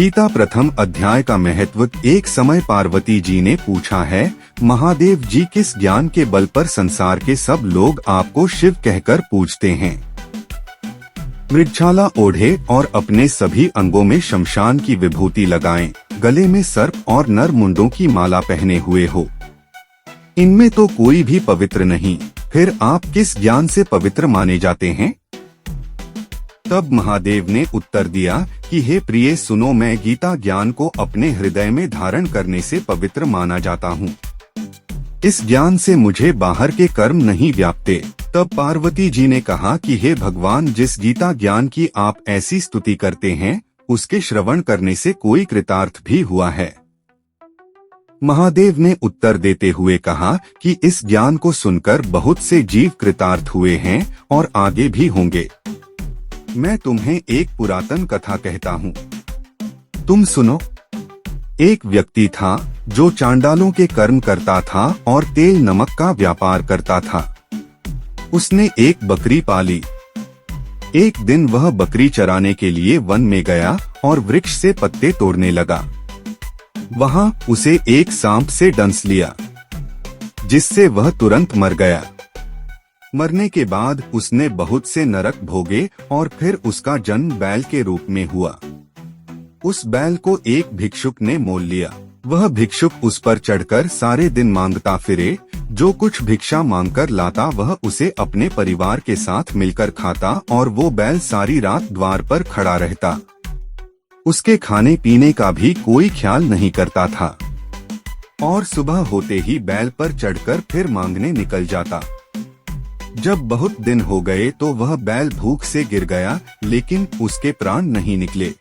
गीता प्रथम अध्याय का महत्व। एक समय पार्वती जी ने पूछा है, महादेव जी, किस ज्ञान के बल पर संसार के सब लोग आपको शिव कहकर पूजते हैं? मृगछाला ओढ़े और अपने सभी अंगों में शमशान की विभूति लगाएं, गले में सर्प और नर मुंडों की माला पहने हुए हो। इनमें तो कोई भी पवित्र नहीं, फिर आप किस ज्ञान से पवित्र माने जाते हैं? तब महादेव ने उत्तर दिया कि हे प्रिय, सुनो, मैं गीता ज्ञान को अपने हृदय में धारण करने से पवित्र माना जाता हूँ। इस ज्ञान से मुझे बाहर के कर्म नहीं व्यापते। तब पार्वती जी ने कहा कि हे भगवान, जिस गीता ज्ञान की आप ऐसी स्तुति करते हैं, उसके श्रवण करने से कोई कृतार्थ भी हुआ है? महादेव ने उत्तर देते हुए कहा कि इस ज्ञान को सुनकर बहुत से जीव कृतार्थ हुए हैं और आगे भी होंगे। मैं तुम्हें एक पुरातन कथा कहता हूँ, तुम सुनो। एक व्यक्ति था जो चांडालों के कर्म करता था और तेल नमक का व्यापार करता था। उसने एक बकरी पाली। एक दिन वह बकरी चराने के लिए वन में गया और वृक्ष से पत्ते तोड़ने लगा। वहां उसे एक सांप से डंस लिया, जिससे वह तुरंत मर गया। मरने के बाद उसने बहुत से नरक भोगे और फिर उसका जन्म बैल के रूप में हुआ। उस बैल को एक भिक्षुक ने मोल लिया। वह भिक्षुक उस पर चढ़कर सारे दिन मांगता फिरे। जो कुछ भिक्षा मांगकर लाता वह उसे अपने परिवार के साथ मिलकर खाता और वो बैल सारी रात द्वार पर खड़ा रहता। उसके खाने पीने का भी कोई ख्याल नहीं करता था और सुबह होते ही बैल पर चढ़कर फिर मांगने निकल जाता। जब बहुत दिन हो गए तो वह बैल भूख से गिर गया, लेकिन उसके प्राण नहीं निकले।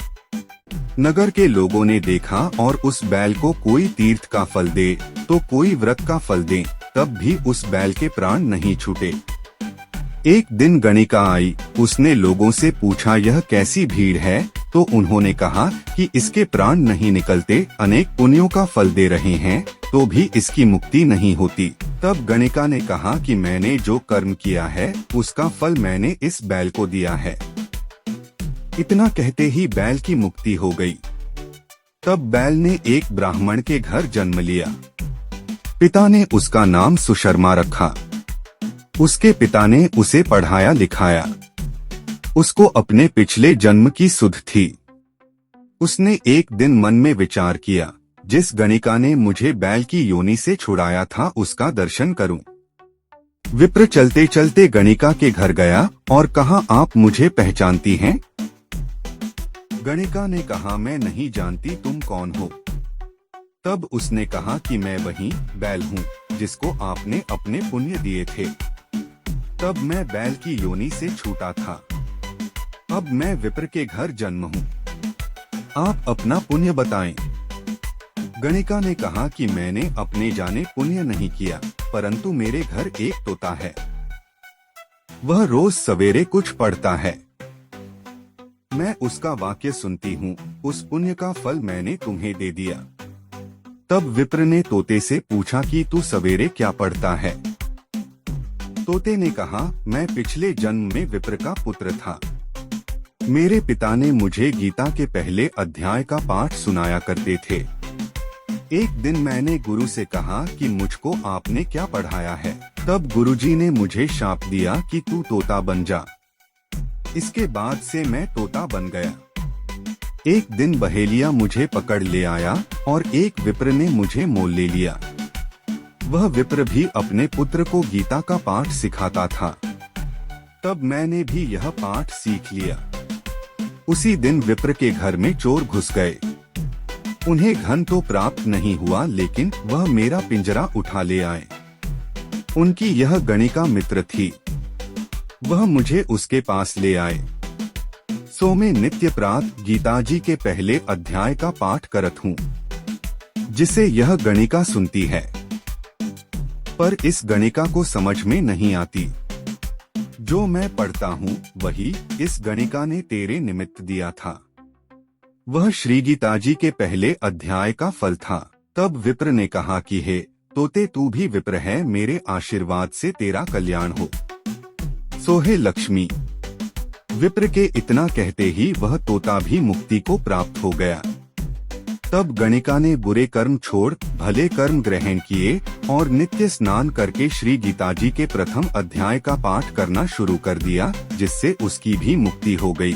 नगर के लोगों ने देखा और उस बैल को कोई तीर्थ का फल दे तो कोई व्रत का फल दे, तब भी उस बैल के प्राण नहीं छूटे। एक दिन गणिका आई। उसने लोगों से पूछा, यह कैसी भीड़ है? तो उन्होंने कहा कि इसके प्राण नहीं निकलते, अनेक पुण्यों का फल दे रहे हैं तो भी इसकी मुक्ति नहीं होती। तब गणिका ने कहा कि मैंने जो कर्म किया है उसका फल मैंने इस बैल को दिया है। इतना कहते ही बैल की मुक्ति हो गई। तब बैल ने एक ब्राह्मण के घर जन्म लिया। पिता ने उसका नाम सुशर्मा रखा। उसके पिता ने उसे पढ़ाया लिखाया। उसको अपने पिछले जन्म की सुध थी। उसने एक दिन मन में विचार किया, जिस गणिका ने मुझे बैल की योनि से छुड़ाया था उसका दर्शन करूं। विप्र चलते चलते गणिका के घर गया और कहा, आप मुझे पहचानती हैं? गणिका ने कहा, मैं नहीं जानती, तुम कौन हो? तब उसने कहा कि मैं वही बैल हूँ जिसको आपने अपने पुण्य दिए थे। तब मैं बैल की योनि से छूटा था। अब मैं विप्र के घर जन्म हूँ। आप अपना पुण्य बताएं। गणिका ने कहा कि मैंने अपने जाने पुण्य नहीं किया, परंतु मेरे घर एक तोता है। वह रोज सवेरे कुछ पढ़ता है। मैं उसका वाक्य सुनती हूँ। उस पुण्य का फल मैंने तुम्हें दे दिया। तब विप्र ने तोते से पूछा कि तू सवेरे क्या पढ़ता है? तोते ने कहा, मैं पिछले जन्म में विप्र का पुत्र था। मेरे पिता ने मुझे गीता के पहले अध्याय का पाठ सुनाया करते थे। एक दिन मैंने गुरु से कहा कि मुझको आपने क्या पढ़ाया है? तब गुरुजी ने मुझे शाप दिया कि तू तोता बन जा। इसके बाद से मैं तोता बन गया। एक दिन बहेलिया मुझे पकड़ ले आया और एक विप्र ने मुझे मोल ले लिया। वह विप्र भी अपने पुत्र को गीता का पाठ सिखाता था। तब मैंने भी यह पाठ सीख लिया। उसी दिन विप्र के घर में चोर घुस गए। उन्हें धन तो प्राप्त नहीं हुआ, लेकिन वह मेरा पिंजरा उठा ले आए। उनकी यह गणिका मित्र थी। वह मुझे उसके पास ले आए। सो मैं नित्य प्रातः गीताजी के पहले अध्याय का पाठ करत हूँ, जिसे यह गणिका सुनती है। पर इस गणिका को समझ में नहीं आती। जो मैं पढ़ता हूँ वही इस गणिका ने तेरे निमित्त दिया था। वह श्री गीताजी के पहले अध्याय का फल था। तब विप्र ने कहा कि हे तोते, तू भी विप्र है, मेरे आशीर्वाद से तेरा कल्याण हो। सोहे लक्ष्मी। विप्र के इतना कहते ही वह तोता भी मुक्ति को प्राप्त हो गया। तब गणिका ने बुरे कर्म छोड़ भले कर्म ग्रहण किए और नित्य स्नान करके श्री गीताजी के प्रथम अध्याय का पाठ करना शुरू कर दिया, जिससे उसकी भी मुक्ति हो गई।